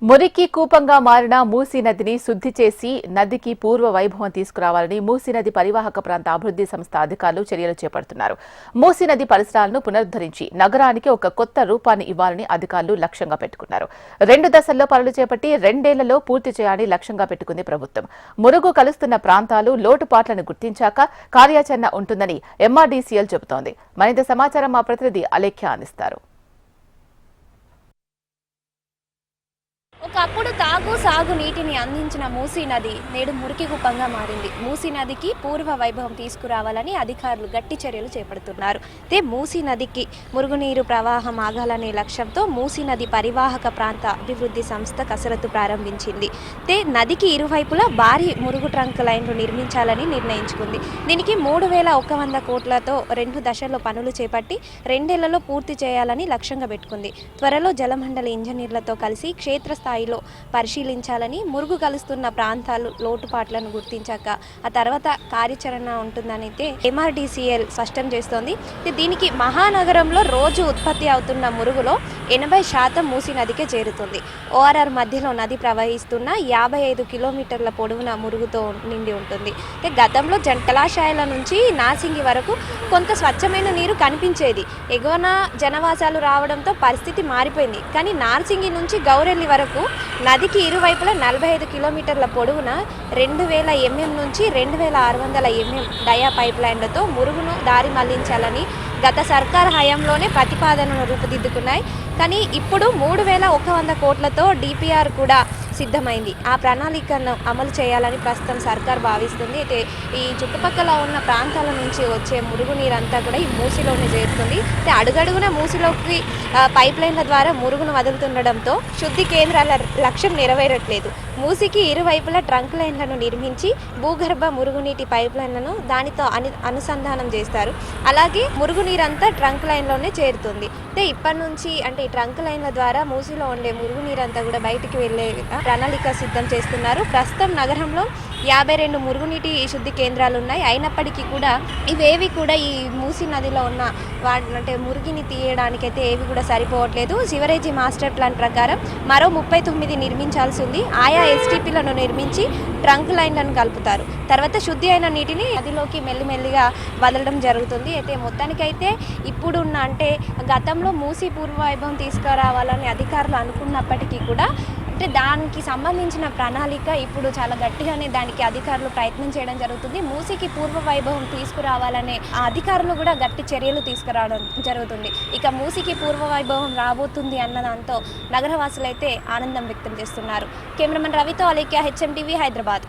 మురికి కూపంగా మారిన మూసీ నదిని శుద్ధి చేసి నదికి పూర్వ వైభవం తీసుకురావాలని మూసీ నది పరివాహక ప్రాంత అభివృద్ధి సంస్థ అధికారులు చర్యలు చేపడుతున్నారు. మూసీ నది పరిసరాలను పునరుద్ధరించి నగరానికి ఒక కొత్త రూపాన్ని ఇవ్వాలని అధికారులు లక్ష్యంగా పెట్టుకున్నారు. 2 దశల్లో పనులు చేపట్టి 2 ఏళ్లలో పూర్తి చేయాలని లక్ష్యంగా పెట్టుకుంది ప్రభుత్వం. మురుగు కలుస్తున్న ప్రాంతాలు లోటుపాట్లను గుర్తించాక కార్యాచరణ ఉంటుందని ఎంఆర్డీసీఎల్ చెబుతోంది. మరింత సమాచారం మా ప్రతినిధి అలేఖ్య అందిస్తారు. ఒకప్పుడు సాగు నీటిని అందించిన మూసీ నది నేడు మురికి కుప్పంగా మారింది. మూసీ నదికి పూర్వ వైభవం తీసుకురావాలని అధికారులు గట్టి చర్యలు చేపడుతున్నారు. మూసీ నదికి మురుగునీరు ప్రవాహం ఆగాలనే లక్ష్యంతో మూసీ నది పరివాహక ప్రాంత అభివృద్ధి సంస్థ కసరత్తు ప్రారంభించింది. నదికి ఇరువైపులా భారీ మురుగు ట్రంక్ లైన్లు నిర్మించాలని నిర్ణయించుకుంది. దీనికి 3,100 కోట్లతో 2 దశల్లో పనులు చేపట్టి 2 ఏళ్లలో పూర్తి చేయాలని లక్ష్యంగా పెట్టుకుంది. త్వరలో జలమండలి ఇంజనీర్లతో కలిసి క్షేత్రస్థాయిలో పరిశీలించాలని, మురుగు కలుస్తున్న ప్రాంతాలు లోటుపాట్లను గుర్తించాక ఆ తర్వాత కార్యాచరణ ఉంటుందని ఎంఆర్డీసీఎల్ స్పష్టం చేస్తోంది. దీనికి మహానగరంలో రోజు ఉత్పత్తి అవుతున్న మురుగులో 80% మూసీ నదికే చేరుతుంది. ఓఆర్ఆర్ మధ్యలో నది ప్రవహిస్తున్న 55 కిలోమీటర్ల పొడవున మురుగుతో నిండి ఉంటుంది. గతంలో జలాశయాల నుంచి నార్సింగి వరకు కొంత స్వచ్ఛమైన నీరు కనిపించేది. ఎగువన జనవాసాలు రావడంతో పరిస్థితి మారిపోయింది. కానీ నార్సింగి నుంచి గౌరెల్లి వరకు నదికి ఇరువైపులా 45 కిలోమీటర్ల పొడవున 2000 mm నుంచి 2600 mm డయా పైప్ లైన్లతో మురుగును దారి మళ్లించాలని గత సర్కార్ హయాంలోనే ప్రతిపాదనలు రూపుదిద్దుకున్నాయి. కానీ ఇప్పుడు 3,100 కోట్లతో డిపిఆర్ కూడా సిద్ధమైంది. ఆ ప్రణాళికను అమలు చేయాలని ప్రస్తుతం సర్కార్ భావిస్తుంది. అయితే ఈ చుట్టుపక్కల ఉన్న ప్రాంతాల నుంచి వచ్చే మురుగునీరంతా కూడా ఈ మూసీలోనే చేరుతుంది. అడుగడుగున మూసీలోకి పైప్ లైన్ల ద్వారా మురుగును వదులుతుండడంతో శుద్ధి కేంద్రాల లక్ష్యం నెరవేరట్లేదు. మూసీకి ఇరువైపులా ట్రంక్ లైన్లను నిర్మించి భూగర్భ మురుగునీటి పైప్ లైన్లను దానితో అనుసంధానం చేస్తారు. అలాగే మురుగునీరంతా ట్రంక్ లైన్లోనే చేరుతుంది. ఇప్పటి నుంచి ఈ ట్రంక్ లైన్ల ద్వారా మూసీలో ఉండే మురుగునీరంతా కూడా బయటికి వెళ్ళే ప్రణాళిక సిద్ధం చేస్తున్నారు. ప్రస్తుతం నగరంలో 52 మురుగునీటి శుద్ధి కేంద్రాలు ఉన్నాయి. అయినప్పటికీ కూడా ఇవేవి కూడా ఈ మూసీ నదిలో ఉన్న మురిగిని తీయడానికైతే ఏవి కూడా సరిపోవట్లేదు. సివరేజీ మాస్టర్ ప్లాన్ ప్రకారం మరో 39 నిర్మించాల్సి ఉంది. ఆయా ఎస్టీపీలను నిర్మించి ట్రంక్ లైన్లను కలుపుతారు. తర్వాత శుద్ధి అయిన నీటిని నదిలోకి మెల్లిమెల్లిగా వదలడం జరుగుతుంది. అయితే మొత్తానికైతే ఇప్పుడున్న గతంలో మూసీ పూర్వ వైభవం తీసుకురావాలని అధికారులు అనుకున్నప్పటికీ కూడా దానికి సంబంధించిన ప్రణాళిక ఇప్పుడు చాలా గట్టిగానే దానికి అధికారులు ప్రయత్నం చేయడం జరుగుతుంది. మూసీకి పూర్వ వైభవం తీసుకురావాలనే అధికారులు కూడా గట్టి చర్యలు తీసుకురావడం జరుగుతుంది. ఇక మూసీకి పూర్వ వైభవం రాబోతుంది అన్న దాంతో నగరవాసులైతే ఆనందం వ్యక్తం చేస్తున్నారు. కెమెరామెన్ రవితో అలేఖ్య, హెచ్ఎం టీవీ, హైదరాబాద్.